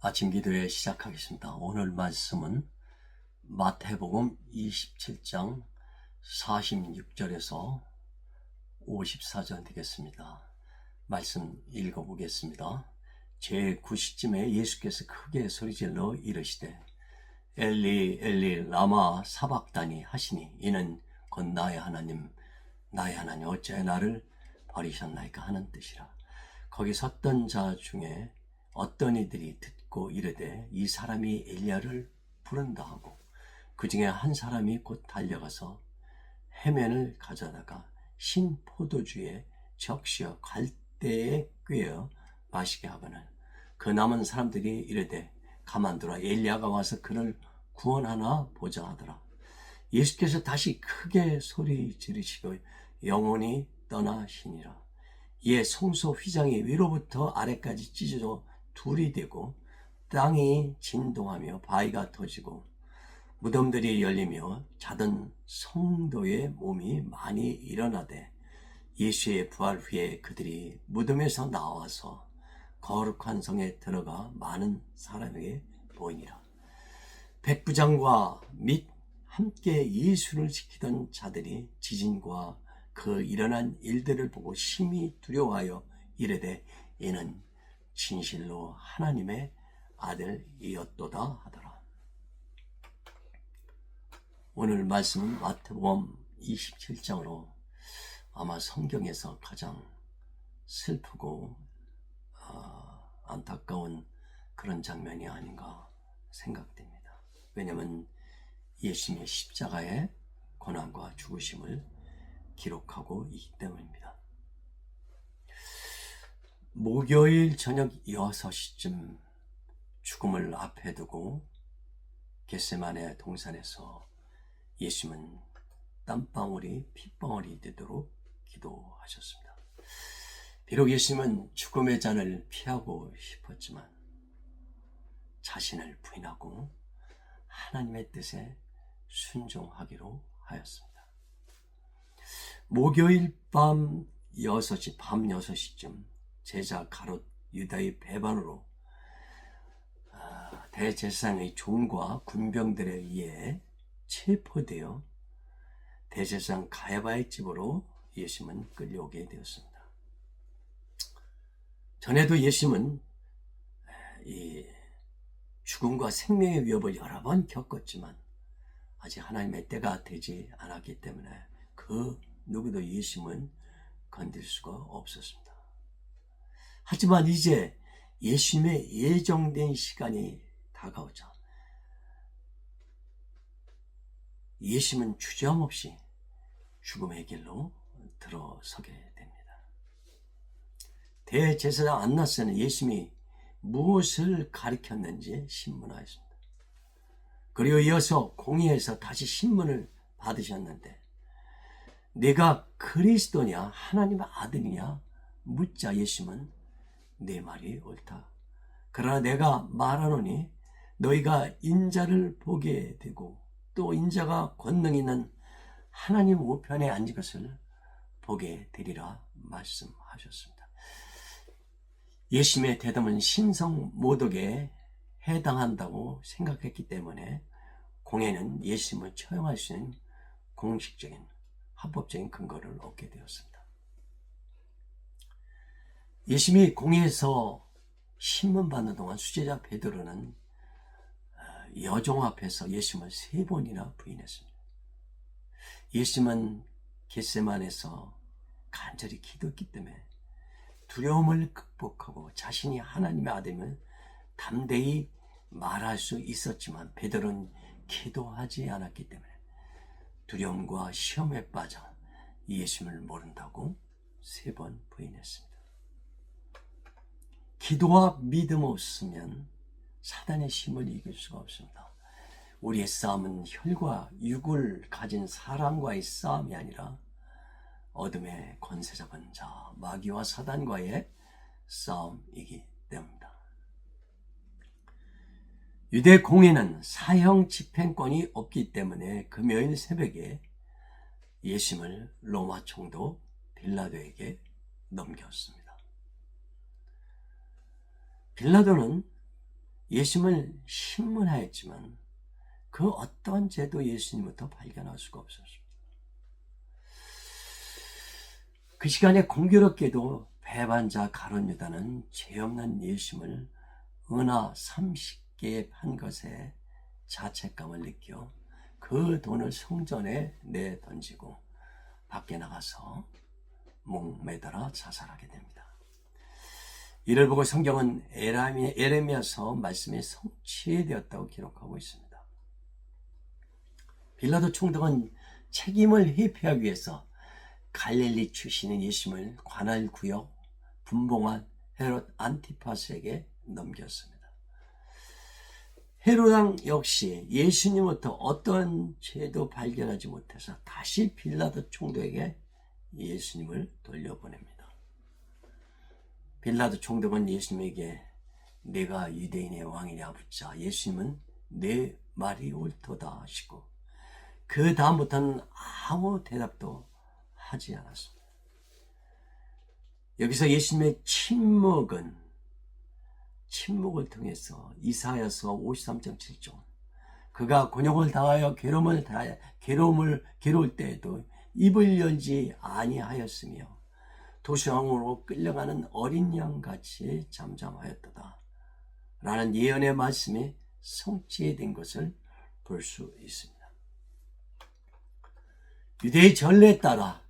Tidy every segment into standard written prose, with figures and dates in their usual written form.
아침 기도회 시작하겠습니다. 오늘 말씀은 마태복음 27장 46절에서 54절 되겠습니다. 말씀 읽어보겠습니다. 제9시쯤에 예수께서 크게 소리질러 이르시되 엘리 엘리 라마 사박다니 하시니 이는 곧 나의 하나님 어찌하여 나를 버리셨나이까 하는 뜻이라. 거기 섰던 자 중에 어떤 이들이 듣고 이르되 이 사람이 엘리야를 부른다 하고 그 중에 한 사람이 곧 달려가서 해면을 가져다가 신 포도주에 적시어 갈대에 꿰어 마시게 하거늘 그 남은 사람들이 이르되 가만두라 엘리야가 와서 그를 구원하나 보자 하더라. 예수께서 다시 크게 소리 지르시고 영혼이 떠나시니라. 이에 성소 휘장이 위로부터 아래까지 찢어져 둘이 되고 땅이 진동하며 바위가 터지고 무덤들이 열리며 자던 성도의 몸이 많이 일어나되 예수의 부활 후에 그들이 무덤에서 나와서 거룩한 성에 들어가 많은 사람에게 보이니라. 백부장과 및 함께 예수를 지키던 자들이 지진과 그 일어난 일들을 보고 심히 두려워하여 이르되 이는 진실로 하나님의 아들이었도다 하더라. 오늘 말씀은 마태복음 27장으로 아마 성경에서 가장 슬프고 안타까운 그런 장면이 아닌가 생각됩니다. 왜냐하면 예수님의 십자가의 고난과 죽으심을 기록하고 있기 때문입니다. 목요일 저녁 6시쯤 죽음을 앞에 두고 겟세마네 동산에서 예수님은 땀방울이 핏방울이 되도록 기도하셨습니다. 비록 예수님은 죽음의 잔을 피하고 싶었지만 자신을 부인하고 하나님의 뜻에 순종하기로 하였습니다. 목요일 밤 6시쯤 제자 가롯 유다의 배반으로 대제사장의 종과 군병들에 의해 체포되어 대제사장 가야바의 집으로 예수님은 끌려오게 되었습니다. 전에도 예수님은 이 죽음과 생명의 위협을 여러 번 겪었지만 아직 하나님의 때가 되지 않았기 때문에 그 누구도 예수님은 건들 수가 없었습니다. 하지만 이제 예수님의 예정된 시간이 다가오자 예수님은 주저함없이 죽음의 길로 들어서게 됩니다. 대제사장 안나스는 예수님이 무엇을 가르쳤는지 신문하였습니다. 그리고 이어서 공회에서 다시 신문을 받으셨는데 네가 그리스도냐 하나님의 아들이냐 묻자 예수님은 네 말이 옳다. 그러나 내가 말하노니 너희가 인자를 보게 되고 또 인자가 권능 있는 하나님 우편에 앉은 것을 보게 되리라 말씀하셨습니다. 예수님의 대답은 신성 모독에 해당한다고 생각했기 때문에 공회는 예수님을 처형할 수 있는 공식적인 합법적인 근거를 얻게 되었습니다. 예수님이 공회에서 신문 받는 동안 수제자 베드로는 여종 앞에서 예수님을 3번이나 부인했습니다. 예수님은 겟세마네에서 간절히 기도했기 때문에 두려움을 극복하고 자신이 하나님의 아들임을 담대히 말할 수 있었지만 베드로는 기도하지 않았기 때문에 두려움과 시험에 빠져 예수님을 모른다고 3번 부인했습니다. 기도와 믿음 없으면 사단의 힘을 이길 수가 없습니다. 우리의 싸움은 혈과 육을 가진 사람과의 싸움이 아니라 어둠의 권세 잡은 자 마귀와 사단과의 싸움이기 때문입니다. 유대 공회는 사형 집행권이 없기 때문에 금요일 새벽에 예수님을 로마 총독 빌라도에게 넘겼습니다. 빌라도는 예수님을 신문하였지만 그 어떠한 죄도 예수님부터 발견할 수가 없었습니다. 그 시간에 공교롭게도 배반자 가룟 유다는 죄 없는 예수님을 은하 30개에 판 것에 자책감을 느껴 그 돈을 성전에 내던지고 밖에 나가서 목매달아 자살하게 됩니다. 이를 보고 성경은 에레미야서 말씀이 성취되었다고 기록하고 있습니다. 빌라도 총독은 책임을 회피하기 위해서 갈릴리 출신인 예수님을 관할 구역 분봉한 헤롯 안티파스에게 넘겼습니다. 헤롯 왕 역시 예수님부터 어떤 죄도 발견하지 못해서 다시 빌라도 총독에게 예수님을 돌려보냅니다. 빌라도 총독은 예수님에게 내가 유대인의 왕이냐 묻자 예수님은 내 말이 옳도다 하시고 그 다음부터는 아무 대답도 하지 않았습니다. 여기서 예수님의 침묵을 통해서 이사야서 53.7절 그가 곤욕을 당하여 괴로울 때에도 입을 열지 아니하였으며 도시왕으로 끌려가는 어린 양같이 잠잠하였도다 라는 예언의 말씀이 성취된 것을 볼 수 있습니다. 유대의 전례에 따라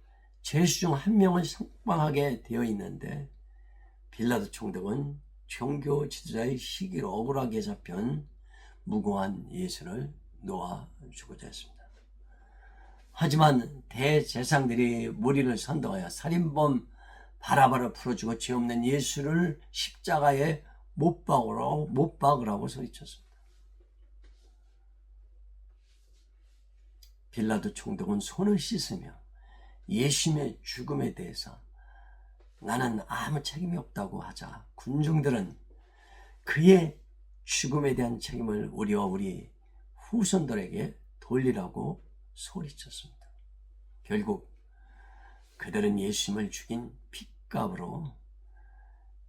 죄수 중 한 명을 석방하게 되어 있는데 빌라도 총독은 종교 지도자의 시기로 억울하게 잡혀온 무고한 예수를 놓아주고자 했습니다. 하지만 대제사장들이 무리를 선동하여 살인범 바라바를 풀어주고 죄 없는 예수를 십자가에 못 박으라고 소리쳤습니다. 빌라도 총독은 손을 씻으며 예수님의 죽음에 대해서 나는 아무 책임이 없다고 하자 군중들은 그의 죽음에 대한 책임을 우리와 우리 후손들에게 돌리라고 소리쳤습니다. 결국 그들은 예수님을 죽인 핏값으로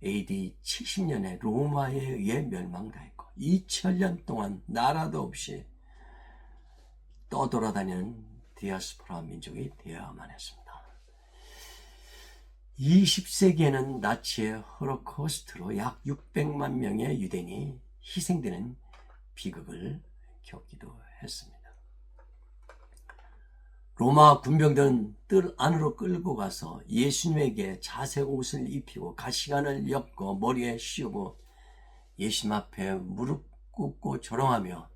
AD 70년에 로마에 의해 멸망당했고 2000년 동안 나라도 없이 떠돌아다니는 디아스포라 민족이 되어야만 했습니다. 20세기에는 나치의 홀로코스트로 약 600만 명의 유대인이 희생되는 비극을 겪기도 했습니다. 로마 군병들은 뜰 안으로 끌고 가서 예수님에게 자색 옷을 입히고 가시관을 엮어 머리에 씌우고 예수님 앞에 무릎 꿇고 조롱하며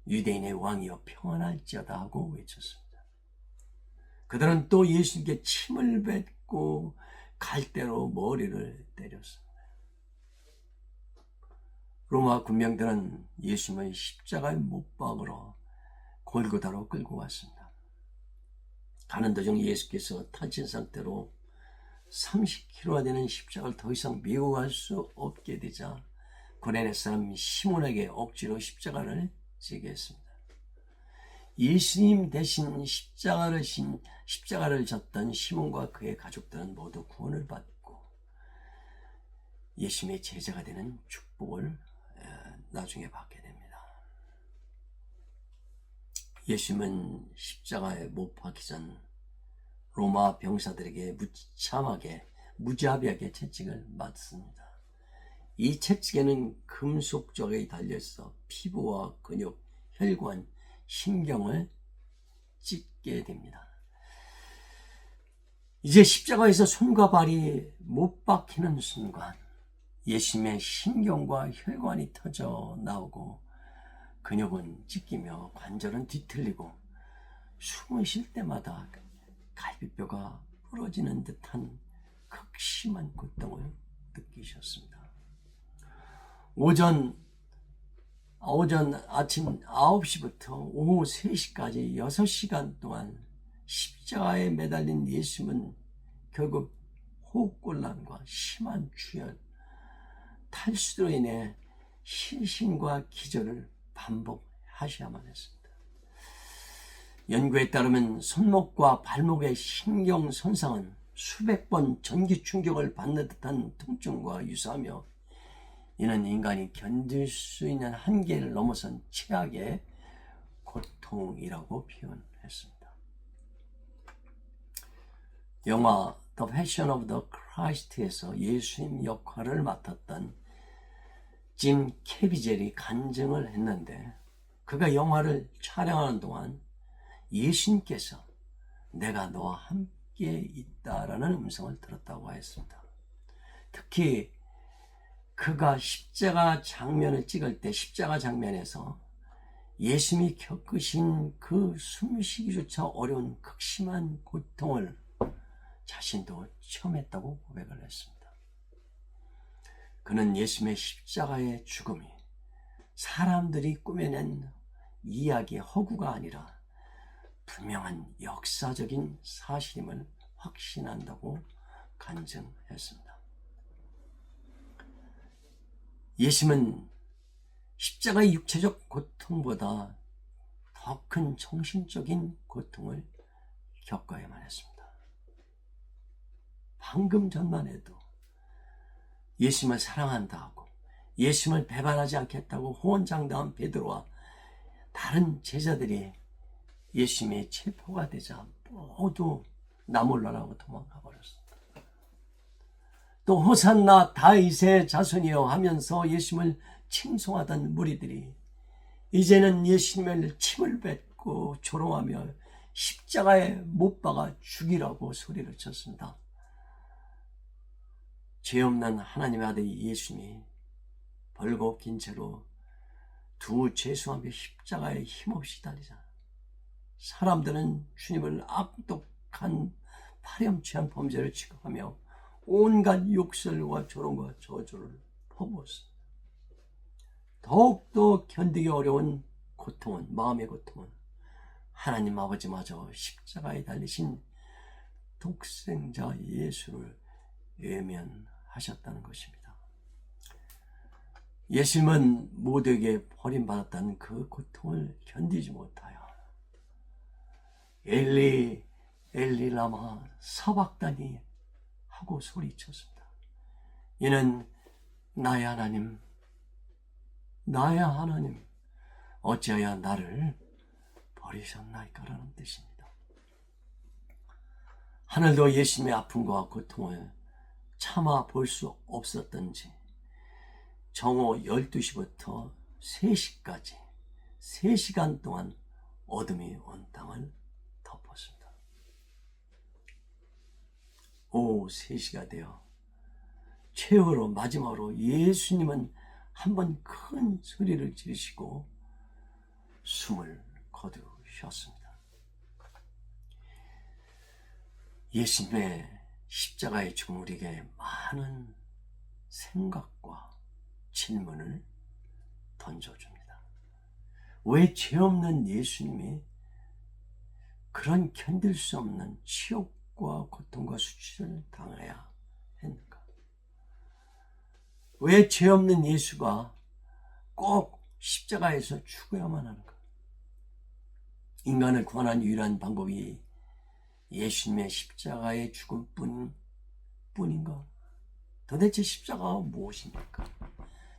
유대인의 왕이여 평안할지어다 하고 외쳤습니다. 그들은 또 예수님께 침을 뱉고 갈대로 머리를 때렸습니다. 로마 군병들은 예수님을 십자가에 못 박으러 골고다로 끌고 갔습니다. 가는 도중 예수께서 타진 상태로 30kg가 되는 십자가를 더 이상 메고 갈 수 없게 되자 고레네 사람 시몬에게 억지로 십자가를 지게 했습니다. 예수님 대신 십자가를 졌던 시몬과 그의 가족들은 모두 구원을 받고 예수님의 제자가 되는 축복을 나중에 받게 됩니다. 예수님은 십자가에 못 박히기 전 로마 병사들에게 무자비하게 채찍을 맞습니다. 이 채찍에는 금속적이 달려있어 피부와 근육, 혈관, 신경을 찢게 됩니다. 이제 십자가에서 손과 발이 못 박히는 순간 예수님의 신경과 혈관이 터져 나오고 근육은 찢기며 관절은 뒤틀리고 숨을 쉴 때마다 갈비뼈가 부러지는 듯한 극심한 고통을 느끼셨습니다. 아침 9시부터 오후 3시까지 6시간 동안 십자가에 매달린 예수님은 결국 호흡곤란과 심한 출혈, 탈수로 인해 실신과 기절을 반복하셔야만 했습니다. 연구에 따르면 손목과 발목의 신경 손상은 수백 번 전기 충격을 받는 듯한 통증과 유사하며 이는 인간이 견딜 수 있는 한계를 넘어선 최악의 고통이라고 표현했습니다. 영화 The Passion of the Christ에서 예수님 역할을 맡았던 짐 캐비젤이 간증을 했는데, 그가 영화를 촬영하는 동안 예수님께서 내가 너와 함께 있다라는 음성을 들었다고 했습니다. 특히 그가 십자가 장면을 찍을 때 십자가 장면에서 예수님이 겪으신 그 숨쉬기조차 어려운 극심한 고통을 자신도 체험했다고 고백을 했습니다. 그는 예수님의 십자가의 죽음이 사람들이 꾸며낸 이야기의 허구가 아니라 분명한 역사적인 사실임을 확신한다고 간증했습니다. 예수님은 십자가의 육체적 고통보다 더 큰 정신적인 고통을 겪어야만 했습니다. 방금 전만 해도 예수님을 사랑한다 하고 예수님을 배반하지 않겠다고 호언장담한 베드로와 다른 제자들이 예수님의 체포가 되자 모두 나몰라라고 도망가 버렸습니다. 또 호산나 다윗의 자손이여 하면서 예수님을 칭송하던 무리들이 이제는 예수님을 침을 뱉고 조롱하며 십자가에 못 박아 죽이라고 소리를 쳤습니다. 죄 없는 하나님의 아들 예수님이 벌거벗긴 채로 두 죄수함에 십자가에 힘없이 달리자 사람들은 주님을 악독한 파렴치한 범죄를 취급하며 온갖 욕설과 조롱과 저주를 퍼부었습니다. 더욱더 견디기 어려운 고통은, 마음의 고통은 하나님 아버지마저 십자가에 달리신 독생자 예수를 외면하셨다는 것입니다. 예수님은 모두에게 버림받았다는 그 고통을 견디지 못하여 엘리 엘리 라마 사박다니 하고 소리쳤습니다. 이는 나의 하나님, 나의 하나님, 어찌하여 나를 버리셨나이까라는 뜻입니다. 하늘도 예수님의 아픔과 고통을 참아 볼 수 없었던지 정오 12시부터 3시까지 3시간 동안 어둠이 온 땅을 덮었습니다. 오후 3시가 되어 최후로 마지막으로 예수님은 한번 큰 소리를 지르시고 숨을 거두셨습니다. 예수님의 십자가의 죽음 우리에게 많은 생각과 질문을 던져줍니다. 왜 죄 없는 예수님이 그런 견딜 수 없는 치욕과 고통과 수치를 당해야 했는가? 왜 죄 없는 예수가 꼭 십자가에서 죽어야만 하는가? 인간을 구원한 유일한 방법이 예수님의 십자가의 죽음뿐인가? 도대체 십자가가 무엇입니까?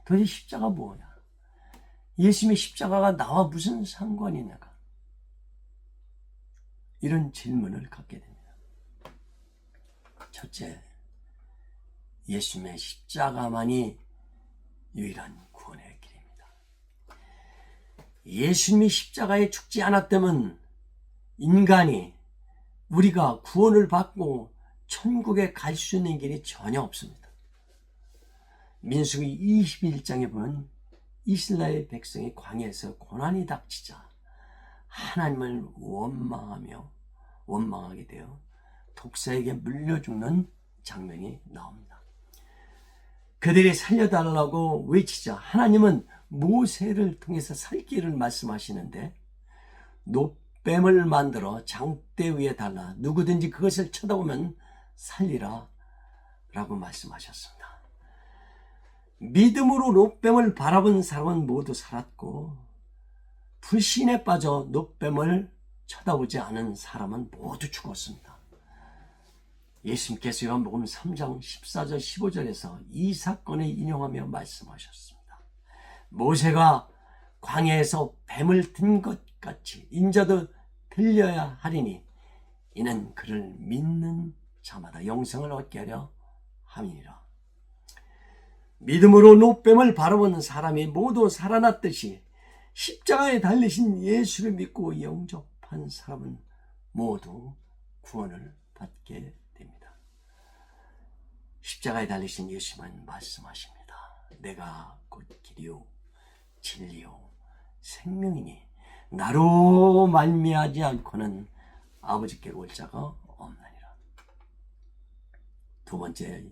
도대체 십자가가 뭐냐? 예수님의 십자가가 나와 무슨 상관이 있는가? 이런 질문을 갖게 됩니다. 첫째, 예수님의 십자가만이 유일한 구원의 길입니다. 예수님이 십자가에 죽지 않았다면 인간이 우리가 구원을 받고 천국에 갈 수 있는 길이 전혀 없습니다. 민수기 21장에 보면 이스라엘 백성이 광야에서 고난이 닥치자 하나님을 원망하게 되어 독사에게 물려 죽는 장면이 나옵니다. 그들이 살려달라고 외치자 하나님은 모세를 통해서 살 길을 말씀하시는데 놋뱀을 만들어 장대 위에 달라 누구든지 그것을 쳐다보면 살리라 라고 말씀하셨습니다. 믿음으로 놋뱀을 바라본 사람은 모두 살았고 불신에 빠져 놋뱀을 쳐다보지 않은 사람은 모두 죽었습니다. 예수님께서 요한복음 3장 14절 15절에서 이 사건을 인용하며 말씀하셨습니다. 모세가 광야에서 뱀을 든 것 같이 인자도 들려야 하리니 이는 그를 믿는 자마다 영생을 얻게 하려 함이니라. 믿음으로 노뱀을 바라보는 사람이 모두 살아났듯이 십자가에 달리신 예수를 믿고 영접한 사람은 모두 구원을 받게 됩니다. 십자가에 달리신 예수만 말씀하십니다. 내가 곧 길이요 진리요 생명이니 나로 말미암지 않고는 아버지께로 올 자가 없나니라. 두 번째,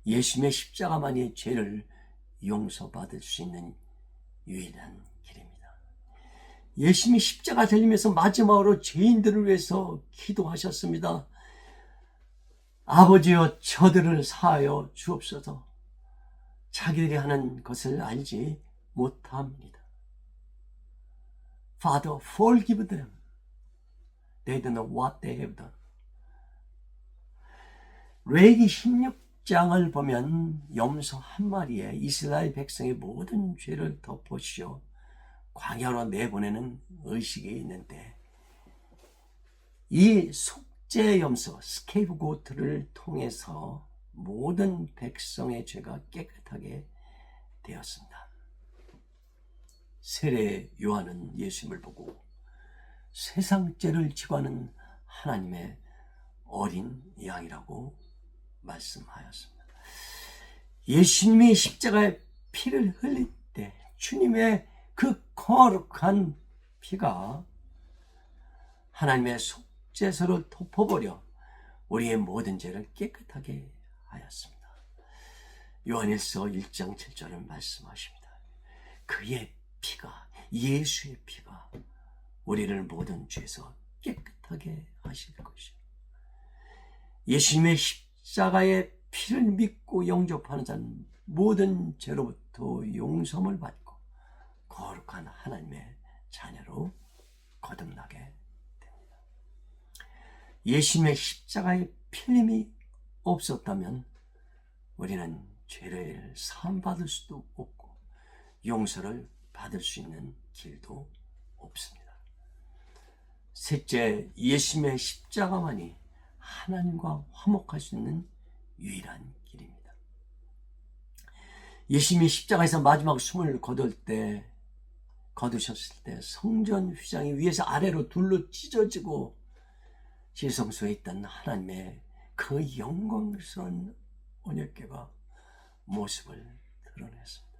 예수님의 십자가만이 죄를 용서받을 수 있는 유일한 길입니다. 예수님이 십자가 달리면서 마지막으로 죄인들을 위해서 기도하셨습니다. 아버지여 저들을 사하여 주옵소서. 자기들이 하는 것을 알지 못합니다. Father, forgive them. They don't know what they have done. 레위기 16장을 보면 염소 한 마리에 이스라엘 백성의 모든 죄를 덮으시어 광야로 내보내는 의식이 있는데, 이 속죄 염소 스케이프고트를 통해서 모든 백성의 죄가 깨끗하게 되었습니다. 세례 요한은 예수님을 보고 세상 죄를 지고 하는 하나님의 어린 양이라고 말씀하였습니다. 예수님이 십자가에 피를 흘릴 때 주님의 그 거룩한 피가 하나님의 속죄서를 덮어버려 우리의 모든 죄를 깨끗하게 하였습니다. 요한일서 1장 7절은 말씀하십니다. 그의 피가, 예수의 피가 우리를 모든 죄에서 깨끗하게 하실 것이요. 예수님의 십자가의 피를 믿고 영접하는 자는 모든 죄로부터 용서를 받고 거룩한 하나님의 자녀로 거듭나게 됩니다. 예수님의 십자가의 필름이 없었다면 우리는 죄를 사함받을 수도 없고 용서를 받을 수 있는 길도 없습니다. 셋째, 예수님의 십자가만이 하나님과 화목할 수 있는 유일한 길입니다. 예수님이 십자가에서 마지막 숨을 거두셨을 때 성전 휘장이 위에서 아래로 둘로 찢어지고 지성소에 있던 하나님의 그 영광스러운 언약궤가 모습을 드러냈습니다.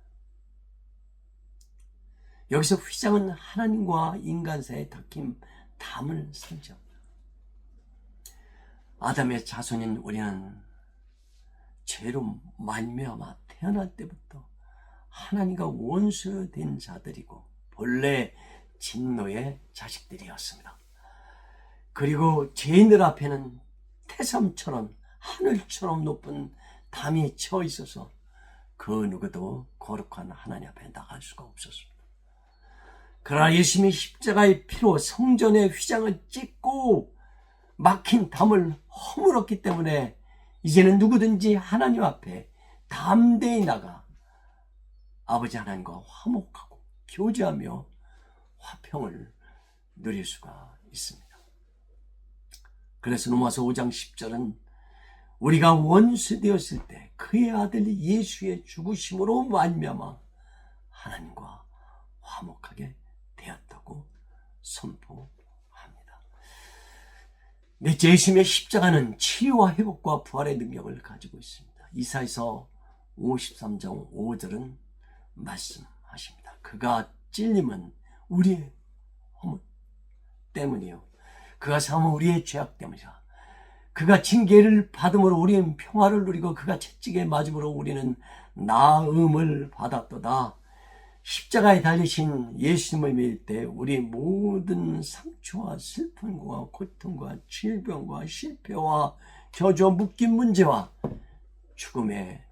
여기서 휘장은 하나님과 인간 사이에 닦인 담을 상징합니다. 아담의 자손인 우리는 죄로 말미암아 태어날 때부터 하나님과 원수된 자들이고 본래 진노의 자식들이었습니다. 그리고 죄인들 앞에는 태삼처럼 하늘처럼 높은 담이 쳐 있어서 그 누구도 거룩한 하나님 앞에 나갈 수가 없었습니다. 그러나 예수님이 십자가의 피로 성전의 휘장을 찢고 막힌 담을 허물었기 때문에 이제는 누구든지 하나님 앞에 담대히 나가 아버지 하나님과 화목하고 교제하며 화평을 누릴 수가 있습니다. 그래서 로마서 5장 10절은 우리가 원수 되었을 때 그의 아들 예수의 죽으심으로 말미암아 하나님과 화목하게 되었다고 선포합니다. 넷째, 예수님의 십자가는 치유와 회복과 부활의 능력을 가지고 있습니다. 이사야서 53장 5절은 말씀하십니다. 그가 찔림은 우리의 허물 때문이요 그가 상함은 우리의 죄악 때문이라. 그가 징계를 받음으로 우리는 평화를 누리고 그가 채찍에 맞음으로 우리는 나음을 받았도다. 십자가에 달리신 예수님을 믿을 때 우리 모든 상처와 슬픔과 고통과 질병과 실패와 저주와 묶인 문제와 죽음의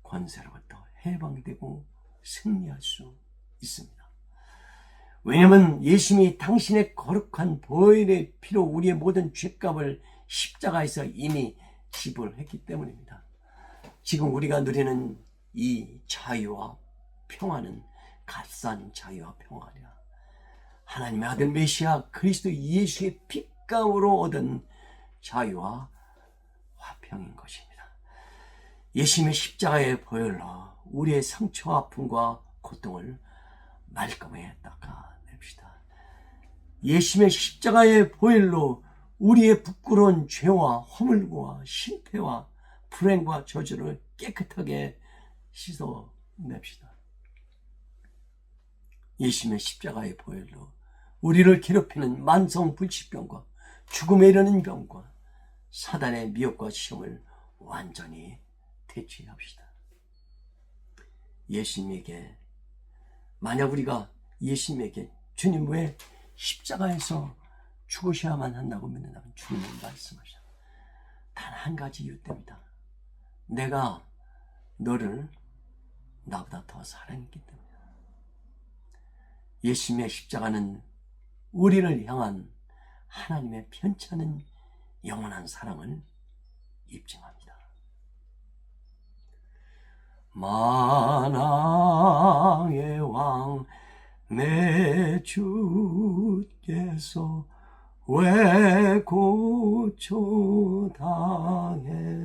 권세로부터 해방되고 승리할 수 있습니다. 왜냐하면 예수님이 당신의 거룩한 보혈의 피로 우리의 모든 죄값을 십자가에서 이미 지불했기 때문입니다. 지금 우리가 누리는 이 자유와 평화는 값싼 자유와 평화가 아니라 하나님의 아들 메시아 그리스도 예수의 빛감으로 얻은 자유와 화평인 것입니다. 예수님의 십자가의 보혈로 우리의 상처와 아픔과 고통을 말끔하게 닦아냅시다. 예수님의 십자가의 보혈로 우리의 부끄러운 죄와 허물과 실패와 불행과 저주를 깨끗하게 씻어냅시다. 예수님의 십자가의 보혈로 우리를 괴롭히는 만성불치병과 죽음에 이르는 병과 사단의 미혹과 시험을 완전히 대체합시다. 예수님에게, 만약 우리가 예수님에게 주님 왜 십자가에서 죽으셔야만 한다고 믿는다면 주님은 말씀하셔. 단 한 가지 이유 때문이다. 내가 너를 나보다 더 사랑했기 때문이다. 예수님의 십자가는 우리를 향한 하나님의 편찮은 영원한 사랑을 입증합니다. 만왕의 왕 내 주께서 왜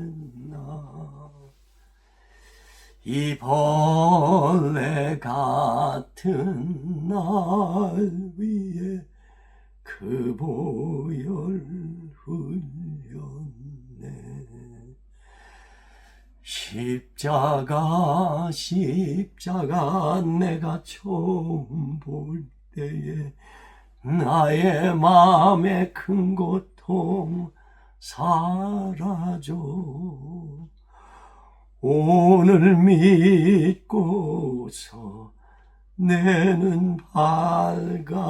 고초당했나. 이 벌레 같은 날 위에 그 보혈 흘렸네. 십자가 내가 처음 볼 때에 나의 마음의 큰 고통 사라져. 오늘 믿고서 내는 밝았네.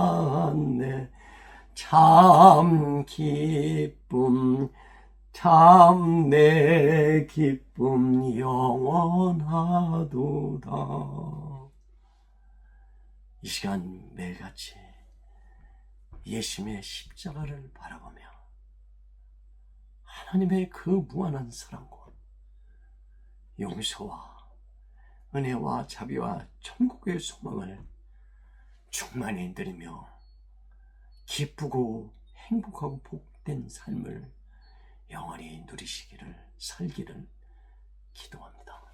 참 기쁨, 참 내 기쁨 영원하도다. 이 시간 매일같이 예수님의 십자가를 바라보며 하나님의 그 무한한 사랑과 용서와 은혜와 자비와 천국의 소망을 충만히 누리며 기쁘고 행복하고 복된 삶을 영원히 누리시기를, 살기를 기도합니다.